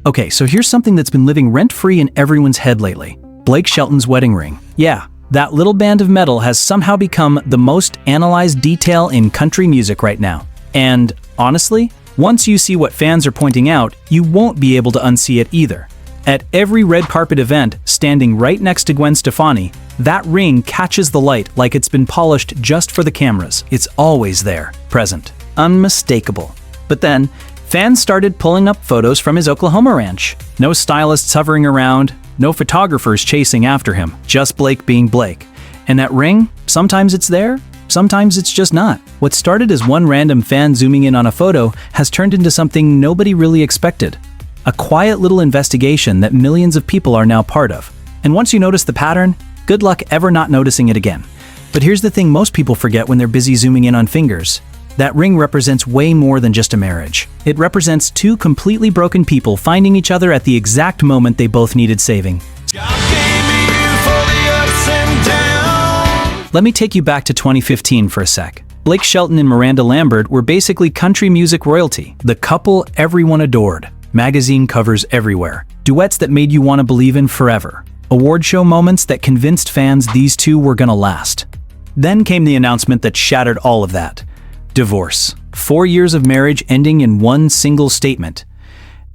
Okay, so here's something that's been living rent-free in everyone's head lately. Blake Shelton's wedding ring. Yeah, that little band of metal has somehow become the most analyzed detail in country music right now. And honestly, once you see what fans are pointing out, you won't be able to unsee it either. At every red carpet event, standing right next to Gwen Stefani, that ring catches the light like it's been polished just for the cameras. It's always there, present, unmistakable. But then, fans started pulling up photos from his Oklahoma ranch. No stylists hovering around, no photographers chasing after him, just Blake being Blake. And that ring, sometimes it's there, sometimes it's just not. What started as one random fan zooming in on a photo has turned into something nobody really expected. A quiet little investigation that millions of people are now part of. And once you notice the pattern, good luck ever not noticing it again. But here's the thing most people forget when they're busy zooming in on fingers. That ring represents way more than just a marriage. It represents two completely broken people finding each other at the exact moment they both needed saving. Let me take you back to 2015 for a sec. Blake Shelton and Miranda Lambert were basically country music royalty, the couple everyone adored. Magazine covers everywhere. Duets that made you want to believe in forever. Award show moments that convinced fans these two were gonna last. Then came the announcement that shattered all of that. Divorce. 4 years of marriage ending in one single statement.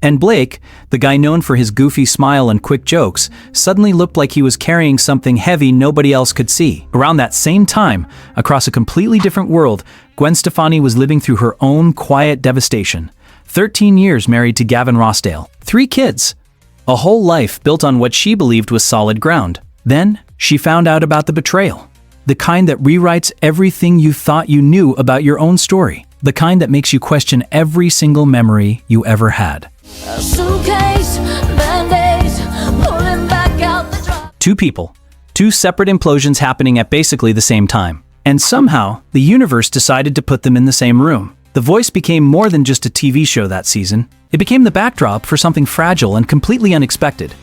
And Blake, the guy known for his goofy smile and quick jokes, suddenly looked like he was carrying something heavy nobody else could see. Around that same time, across a completely different world, Gwen Stefani was living through her own quiet devastation. 13 years married to Gavin Rossdale. 3 kids. A whole life built on what she believed was solid ground. Then, she found out about the betrayal. The kind that rewrites everything you thought you knew about your own story. The kind that makes you question every single memory you ever had. Two people. 2 separate implosions happening at basically the same time. And somehow, the universe decided to put them in the same room. The Voice became more than just a TV show that season. It became the backdrop for something fragile and completely unexpected.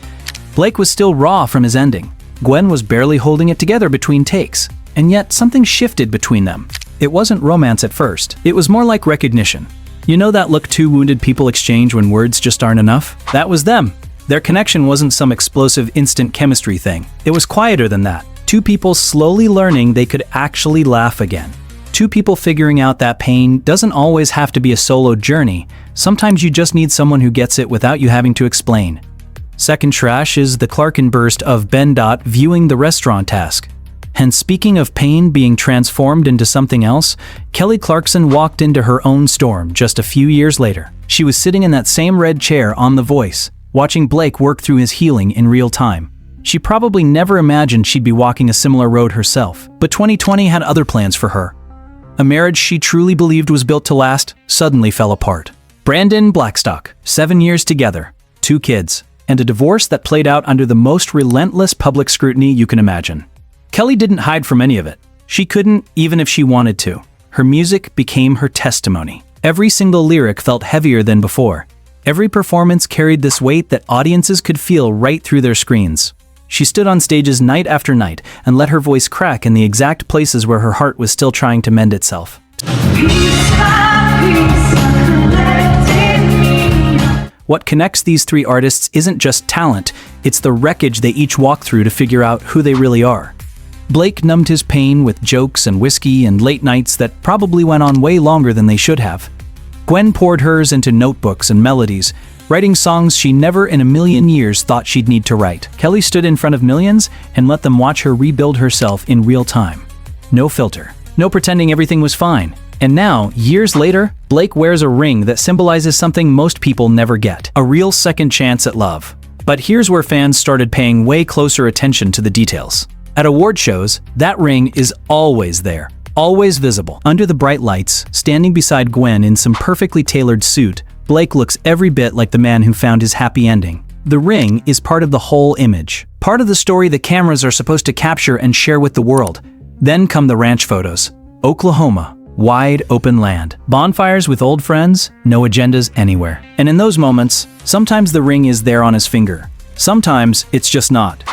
Blake was still raw from his ending. Gwen was barely holding it together between takes. And yet, something shifted between them. It wasn't romance at first. It was more like recognition. You know that look two wounded people exchange when words just aren't enough? That was them. Their connection wasn't some explosive instant chemistry thing. It was quieter than that. 2 people slowly learning they could actually laugh again. 2 people figuring out that pain doesn't always have to be a solo journey. Sometimes you just need someone who gets it without you having to explain. Second trash is the Clarkson burst of Ben Dot viewing the restaurant task. And speaking of pain being transformed into something else, Kelly Clarkson walked into her own storm just a few years later. She was sitting in that same red chair on The Voice, watching Blake work through his healing in real time. She probably never imagined she'd be walking a similar road herself, but 2020 had other plans for her. A marriage she truly believed was built to last suddenly fell apart. Brandon Blackstock, 7 years together, 2 kids, and a divorce that played out under the most relentless public scrutiny you can imagine. Kelly didn't hide from any of it. She couldn't, even if she wanted to. Her music became her testimony. Every single lyric felt heavier than before. Every performance carried this weight that audiences could feel right through their screens. She stood on stages night after night and let her voice crack in the exact places where her heart was still trying to mend itself. What connects these 3 artists isn't just talent, it's the wreckage they each walk through to figure out who they really are. Blake numbed his pain with jokes and whiskey and late nights that probably went on way longer than they should have. Gwen poured hers into notebooks and melodies, writing songs she never in a million years thought she'd need to write. Kelly stood in front of millions and let them watch her rebuild herself in real time. No filter. No pretending everything was fine. And now, years later, Blake wears a ring that symbolizes something most people never get. A real second chance at love. But here's where fans started paying way closer attention to the details. At award shows, that ring is always there. Always visible. Under the bright lights, standing beside Gwen in some perfectly tailored suit, Blake looks every bit like the man who found his happy ending. The ring is part of the whole image. Part of the story the cameras are supposed to capture and share with the world. Then come the ranch photos. Oklahoma. Wide open land. Bonfires with old friends, no agendas anywhere. And in those moments, sometimes the ring is there on his finger. Sometimes it's just not.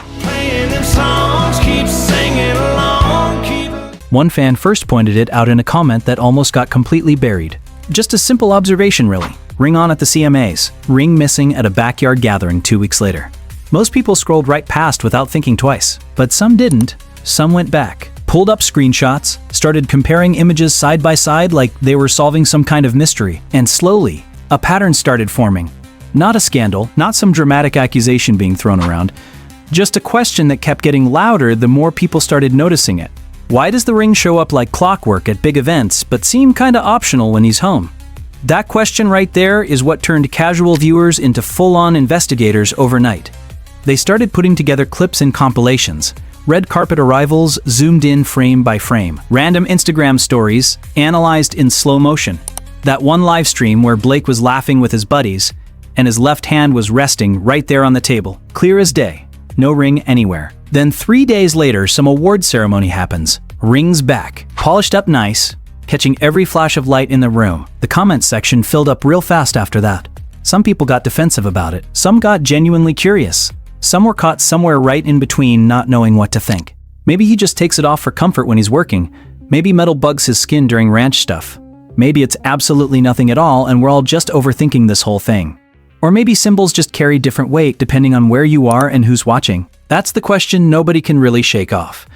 One fan first pointed it out in a comment that almost got completely buried. Just a simple observation, really. Ring on at the CMAs. Ring missing at a backyard gathering 2 weeks later. Most people scrolled right past without thinking twice. But some didn't. Some went back, pulled up screenshots, started comparing images side by side like they were solving some kind of mystery. And slowly, a pattern started forming. Not a scandal, not some dramatic accusation being thrown around. Just a question that kept getting louder the more people started noticing it. Why does the ring show up like clockwork at big events but seem kinda optional when he's home? That question right there is what turned casual viewers into full-on investigators overnight. They started putting together clips and compilations, red carpet arrivals zoomed in frame by frame, random Instagram stories analyzed in slow motion, that one live stream where Blake was laughing with his buddies and his left hand was resting right there on the table, clear as day, no ring anywhere. Then 3 days later, some award ceremony happens. Ring's back, polished up nice, catching every flash of light in the room. The comments section filled up real fast after that. Some people got defensive about it. Some got genuinely curious. Some were caught somewhere right in between, not knowing what to think. Maybe he just takes it off for comfort when he's working. Maybe metal bugs his skin during ranch stuff. Maybe it's absolutely nothing at all and we're all just overthinking this whole thing. Or maybe symbols just carry different weight depending on where you are and who's watching. That's the question nobody can really shake off.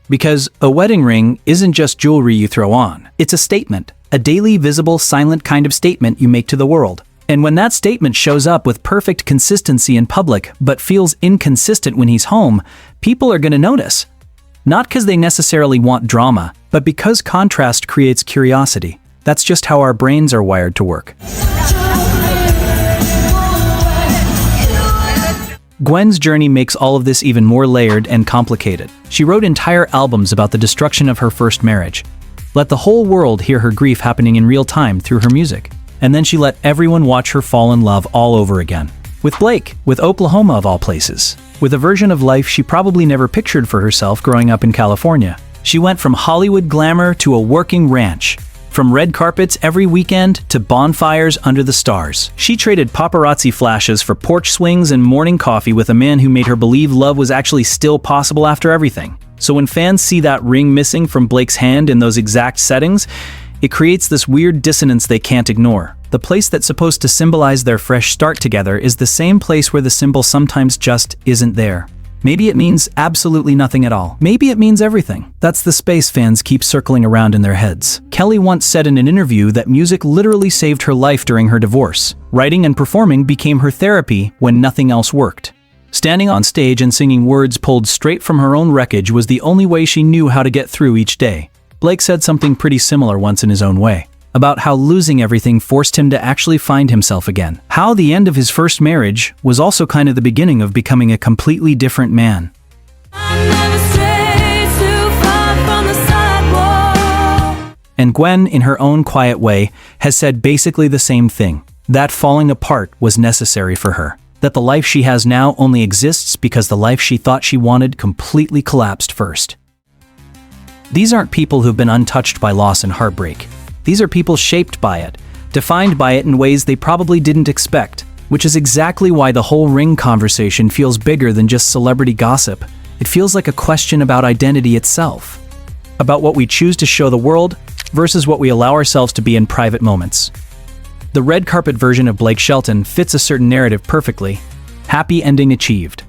Because a wedding ring isn't just jewelry you throw on. It's a statement, a daily, visible, silent kind of statement you make to the world. And when that statement shows up with perfect consistency in public but feels inconsistent when he's home, people are going to notice. Not because they necessarily want drama, but because contrast creates curiosity. That's just how our brains are wired to work. Gwen's journey makes all of this even more layered and complicated. She wrote entire albums about the destruction of her first marriage. Let the whole world hear her grief happening in real time through her music. And then she let everyone watch her fall in love all over again. With Blake, with Oklahoma of all places. With a version of life she probably never pictured for herself growing up in California. She went from Hollywood glamour to a working ranch. From red carpets every weekend to bonfires under the stars. She traded paparazzi flashes for porch swings and morning coffee with a man who made her believe love was actually still possible after everything. So when fans see that ring missing from Blake's hand in those exact settings, it creates this weird dissonance they can't ignore. The place that's supposed to symbolize their fresh start together is the same place where the symbol sometimes just isn't there. Maybe it means absolutely nothing at all. Maybe it means everything. That's the space fans keep circling around in their heads. Kelly once said in an interview that music literally saved her life during her divorce. Writing and performing became her therapy when nothing else worked. Standing on stage and singing words pulled straight from her own wreckage was the only way she knew how to get through each day. Blake said something pretty similar once in his own way. About how losing everything forced him to actually find himself again. How the end of his first marriage was also kind of the beginning of becoming a completely different man. And Gwen, in her own quiet way, has said basically the same thing. That falling apart was necessary for her. That the life she has now only exists because the life she thought she wanted completely collapsed first. These aren't people who've been untouched by loss and heartbreak. These are people shaped by it, defined by it in ways they probably didn't expect, which is exactly why the whole ring conversation feels bigger than just celebrity gossip. It feels like a question about identity itself, about what we choose to show the world versus what we allow ourselves to be in private moments. The red carpet version of Blake Shelton fits a certain narrative perfectly. Happy ending achieved.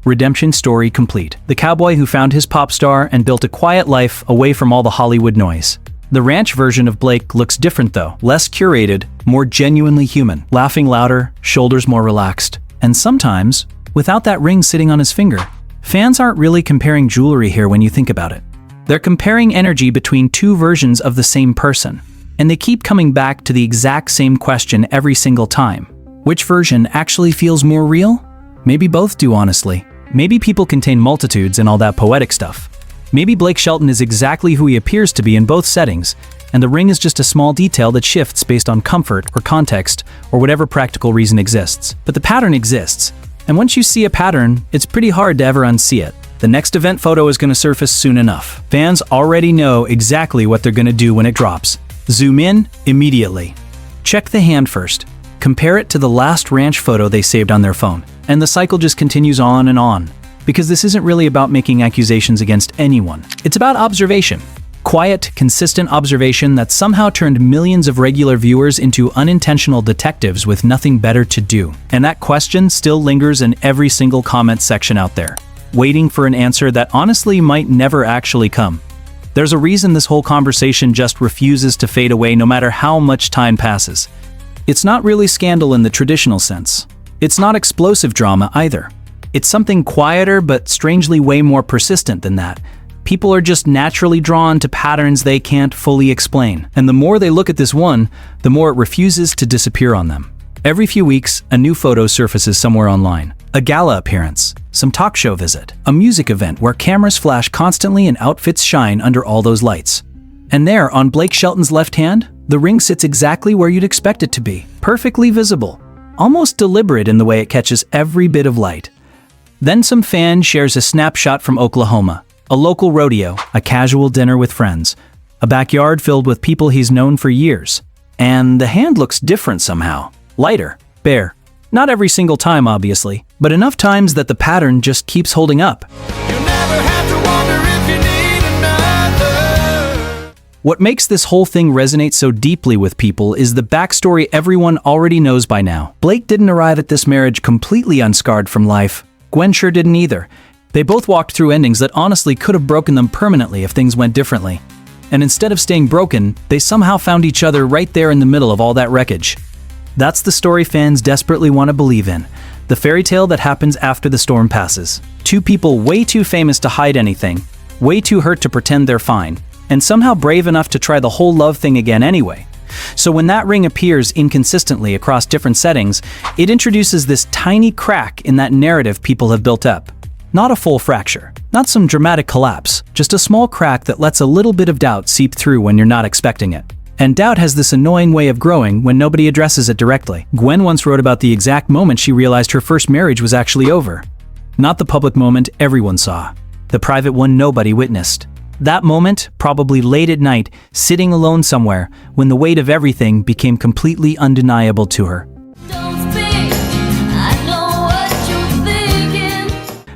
Redemption story complete. The cowboy who found his pop star and built a quiet life away from all the Hollywood noise. The ranch version of Blake looks different though, less curated, more genuinely human, laughing louder, shoulders more relaxed, and sometimes, without that ring sitting on his finger. Fans aren't really comparing jewelry here when you think about it. They're comparing energy between two versions of the same person, and they keep coming back to the exact same question every single time. Which version actually feels more real? Maybe both do, honestly. Maybe people contain multitudes and all that poetic stuff. Maybe Blake Shelton is exactly who he appears to be in both settings, and the ring is just a small detail that shifts based on comfort or context or whatever practical reason exists. But the pattern exists, and once you see a pattern, it's pretty hard to ever unsee it. The next event photo is going to surface soon enough. Fans already know exactly what they're going to do when it drops. Zoom in immediately. Check the hand first. Compare it to the last ranch photo they saved on their phone. And the cycle just continues on. Because this isn't really about making accusations against anyone. It's about observation. Quiet, consistent observation that somehow turned millions of regular viewers into unintentional detectives with nothing better to do. And that question still lingers in every single comment section out there, waiting for an answer that honestly might never actually come. There's a reason this whole conversation just refuses to fade away no matter how much time passes. It's not really scandal in the traditional sense. It's not explosive drama either. It's something quieter but strangely way more persistent than that. People are just naturally drawn to patterns they can't fully explain. And the more they look at this one, the more it refuses to disappear on them. Every few weeks, a new photo surfaces somewhere online. A gala appearance, some talk show visit, a music event where cameras flash constantly and outfits shine under all those lights. And there, on Blake Shelton's left hand, the ring sits exactly where you'd expect it to be, perfectly visible, almost deliberate in the way it catches every bit of light. Then some fan shares a snapshot from Oklahoma, a local rodeo, a casual dinner with friends, a backyard filled with people he's known for years. And the hand looks different somehow. Lighter, bare. Not every single time, obviously, but enough times that the pattern just keeps holding up. You never have to wonder if you need another. What makes this whole thing resonate so deeply with people is the backstory everyone already knows by now. Blake didn't arrive at this marriage completely unscarred from life. Gwen sure didn't either. They both walked through endings that honestly could have broken them permanently if things went differently. And instead of staying broken, they somehow found each other right there in the middle of all that wreckage. That's the story fans desperately want to believe in. The fairy tale that happens after the storm passes. Two people way too famous to hide anything, way too hurt to pretend they're fine, and somehow brave enough to try the whole love thing again anyway. So when that ring appears inconsistently across different settings, it introduces this tiny crack in that narrative people have built up. Not a full fracture, not some dramatic collapse, just a small crack that lets a little bit of doubt seep through when you're not expecting it. And doubt has this annoying way of growing when nobody addresses it directly. Gwen once wrote about the exact moment she realized her first marriage was actually over. Not the public moment everyone saw, the private one nobody witnessed. That moment, probably late at night, sitting alone somewhere, when the weight of everything became completely undeniable to her.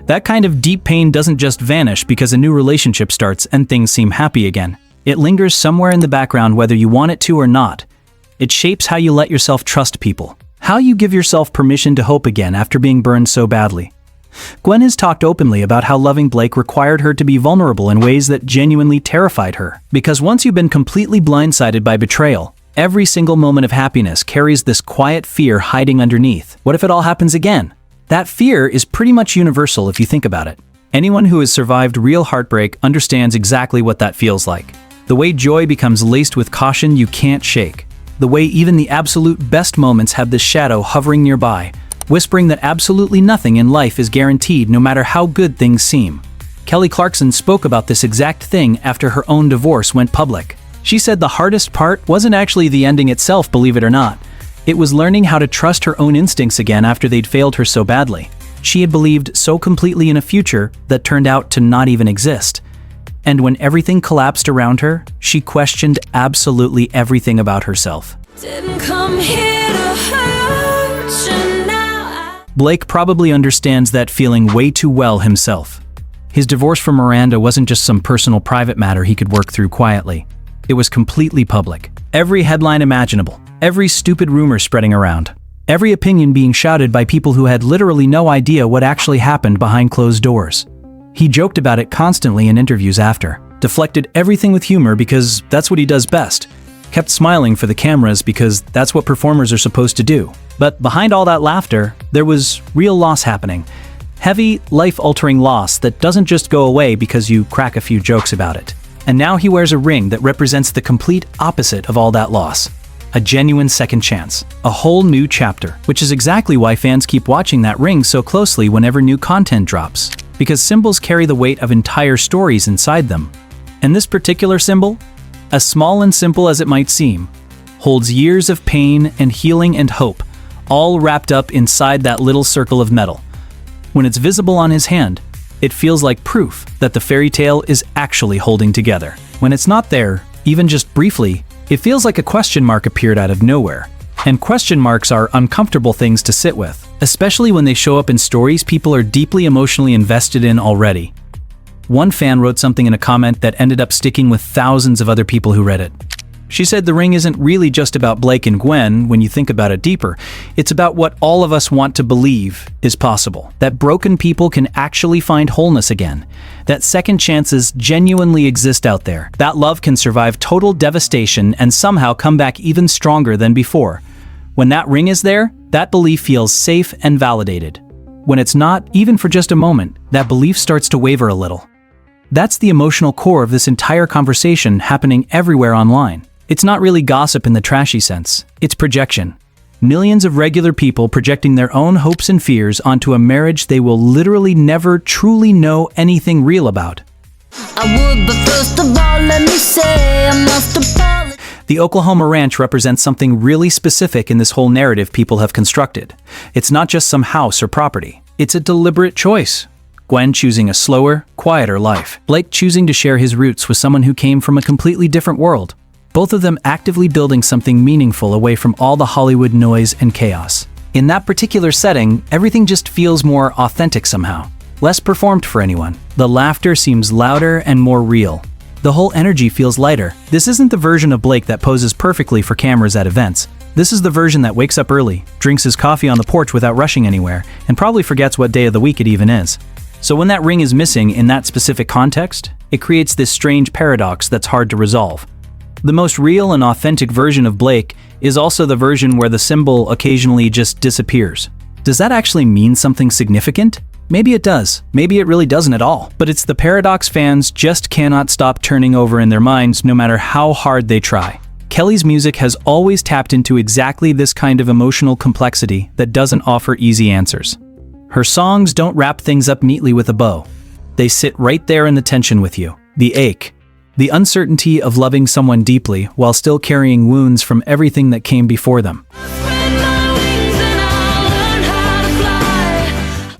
That kind of deep pain doesn't just vanish because a new relationship starts and things seem happy again. It lingers somewhere in the background whether you want it to or not. It shapes how you let yourself trust people, how you give yourself permission to hope again after being burned so badly. Gwen has talked openly about how loving Blake required her to be vulnerable in ways that genuinely terrified her. Because once you've been completely blindsided by betrayal, every single moment of happiness carries this quiet fear hiding underneath. What if it all happens again? That fear is pretty much universal if you think about it. Anyone who has survived real heartbreak understands exactly what that feels like. The way joy becomes laced with caution you can't shake. The way even the absolute best moments have this shadow hovering nearby, whispering that absolutely nothing in life is guaranteed no matter how good things seem. Kelly Clarkson spoke about this exact thing after her own divorce went public. She said the hardest part wasn't actually the ending itself, believe it or not. It was learning how to trust her own instincts again after they'd failed her so badly. She had believed so completely in a future that turned out to not even exist. And when everything collapsed around her, she questioned absolutely everything about herself. Didn't come here to hurt you now. Blake probably understands that feeling way too well himself. His divorce from Miranda wasn't just some personal private matter he could work through quietly. It was completely public. Every headline imaginable, every stupid rumor spreading around, every opinion being shouted by people who had literally no idea what actually happened behind closed doors. He joked about it constantly in interviews after, deflected everything with humor because that's what he does best, kept smiling for the cameras because that's what performers are supposed to do. But behind all that laughter, there was real loss happening. Heavy, life-altering loss that doesn't just go away because you crack a few jokes about it. And now he wears a ring that represents the complete opposite of all that loss. A genuine second chance. A whole new chapter. Which is exactly why fans keep watching that ring so closely whenever new content drops. Because symbols carry the weight of entire stories inside them. And this particular symbol, as small and simple as it might seem, holds years of pain and healing and hope, all wrapped up inside that little circle of metal. When it's visible on his hand, it feels like proof that the fairy tale is actually holding together. When it's not there, even just briefly, it feels like a question mark appeared out of nowhere. And question marks are uncomfortable things to sit with, especially when they show up in stories people are deeply emotionally invested in already. One fan wrote something in a comment that ended up sticking with thousands of other people who read it. She said the ring isn't really just about Blake and Gwen when you think about it deeper. It's about what all of us want to believe is possible. That broken people can actually find wholeness again. That second chances genuinely exist out there. That love can survive total devastation and somehow come back even stronger than before. When that ring is there, that belief feels safe and validated. When it's not, even for just a moment, that belief starts to waver a little. That's the emotional core of this entire conversation happening everywhere online. It's not really gossip in the trashy sense. It's projection. Millions of regular people projecting their own hopes and fears onto a marriage they will literally never truly know anything real about. I would, but first of all, let me say I must apologize. The Oklahoma ranch represents something really specific in this whole narrative people have constructed. It's not just some house or property. It's a deliberate choice. Gwen choosing a slower, quieter life. Blake choosing to share his roots with someone who came from a completely different world. Both of them actively building something meaningful away from all the Hollywood noise and chaos. In that particular setting, everything just feels more authentic somehow. Less performed for anyone. The laughter seems louder and more real. The whole energy feels lighter. This isn't the version of Blake that poses perfectly for cameras at events. This is the version that wakes up early, drinks his coffee on the porch without rushing anywhere, and probably forgets what day of the week it even is. So when that ring is missing in that specific context, it creates this strange paradox that's hard to resolve. The most real and authentic version of Blake is also the version where the symbol occasionally just disappears. Does that actually mean something significant? Maybe it does. Maybe it really doesn't at all. But it's the paradox fans just cannot stop turning over in their minds no matter how hard they try. Kelly's music has always tapped into exactly this kind of emotional complexity that doesn't offer easy answers. Her songs don't wrap things up neatly with a bow. They sit right there in the tension with you, the ache, the uncertainty of loving someone deeply while still carrying wounds from everything that came before them.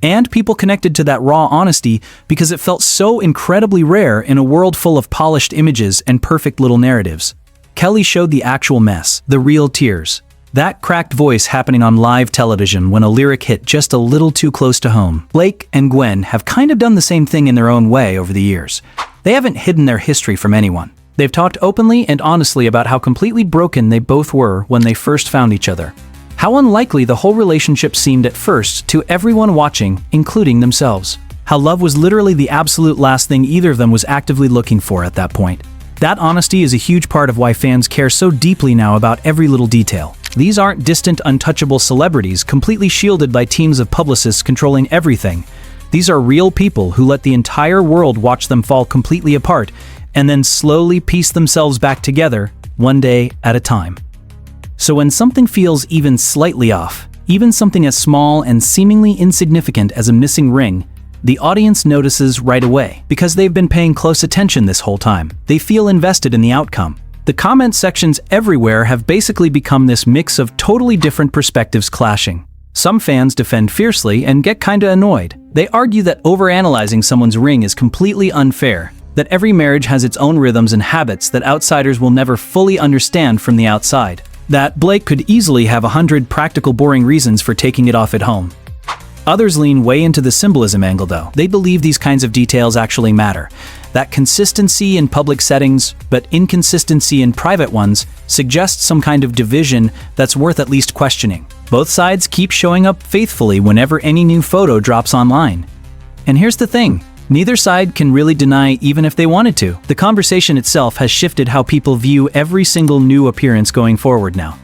And people connected to that raw honesty because it felt so incredibly rare in a world full of polished images and perfect little narratives. Kelly showed the actual mess, the real tears. That cracked voice happening on live television when a lyric hit just a little too close to home. Blake and Gwen have kind of done the same thing in their own way over the years. They haven't hidden their history from anyone. They've talked openly and honestly about how completely broken they both were when they first found each other. How unlikely the whole relationship seemed at first to everyone watching, including themselves. How love was literally the absolute last thing either of them was actively looking for at that point. That honesty is a huge part of why fans care so deeply now about every little detail. These aren't distant, untouchable celebrities completely shielded by teams of publicists controlling everything. These are real people who let the entire world watch them fall completely apart and then slowly piece themselves back together, one day at a time. So when something feels even slightly off, even something as small and seemingly insignificant as a missing ring, the audience notices right away because they've been paying close attention this whole time. They feel invested in the outcome. The comment sections everywhere have basically become this mix of totally different perspectives clashing. Some fans defend fiercely and get kinda annoyed. They argue that overanalyzing someone's ring is completely unfair, that every marriage has its own rhythms and habits that outsiders will never fully understand from the outside. That Blake could easily have 100 practical boring reasons for taking it off at home. Others lean way into the symbolism angle though. They believe these kinds of details actually matter. That consistency in public settings, but inconsistency in private ones, suggests some kind of division that's worth at least questioning. Both sides keep showing up faithfully whenever any new photo drops online. And here's the thing, neither side can really deny even if they wanted to. The conversation itself has shifted how people view every single new appearance going forward now.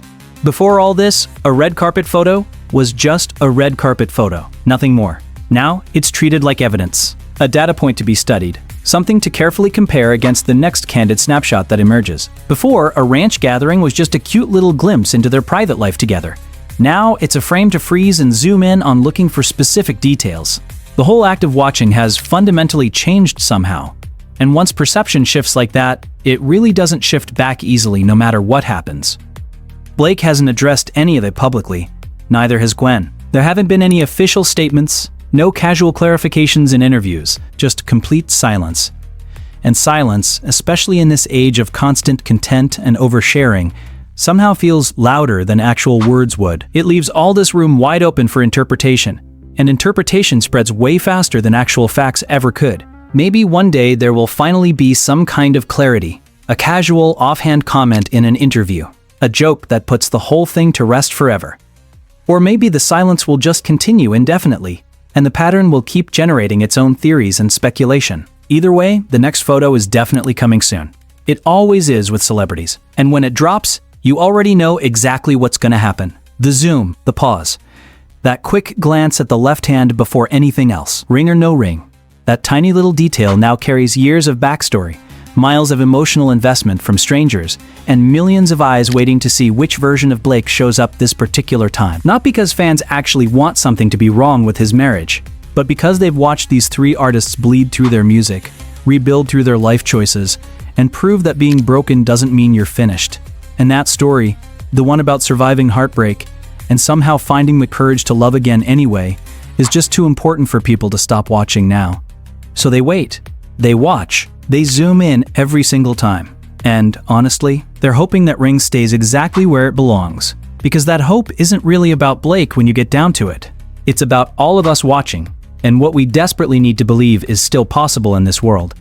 Before all this, a red carpet photo was just a red carpet photo, nothing more. Now, it's treated like evidence, a data point to be studied, something to carefully compare against the next candid snapshot that emerges. Before, a ranch gathering was just a cute little glimpse into their private life together. Now, it's a frame to freeze and zoom in on looking for specific details. The whole act of watching has fundamentally changed somehow. And once perception shifts like that, it really doesn't shift back easily no matter what happens. Blake hasn't addressed any of it publicly. Neither has Gwen. There haven't been any official statements, no casual clarifications in interviews, just complete silence. And silence, especially in this age of constant content and oversharing, somehow feels louder than actual words would. It leaves all this room wide open for interpretation, and interpretation spreads way faster than actual facts ever could. Maybe one day there will finally be some kind of clarity, a casual, offhand comment in an interview, a joke that puts the whole thing to rest forever. Or maybe the silence will just continue indefinitely, and the pattern will keep generating its own theories and speculation. Either way, the next photo is definitely coming soon. It always is with celebrities, and when it drops, you already know exactly what's gonna happen. The zoom, the pause, that quick glance at the left hand before anything else. Ring or no ring, that tiny little detail now carries years of backstory, miles of emotional investment from strangers, and millions of eyes waiting to see which version of Blake shows up this particular time. Not because fans actually want something to be wrong with his marriage, but because they've watched these three artists bleed through their music, rebuild through their life choices, and prove that being broken doesn't mean you're finished. And that story, the one about surviving heartbreak and somehow finding the courage to love again anyway, is just too important for people to stop watching now. So they wait, they watch, they zoom in every single time. And honestly, they're hoping that ring stays exactly where it belongs. Because that hope isn't really about Blake when you get down to it. It's about all of us watching, and what we desperately need to believe is still possible in this world.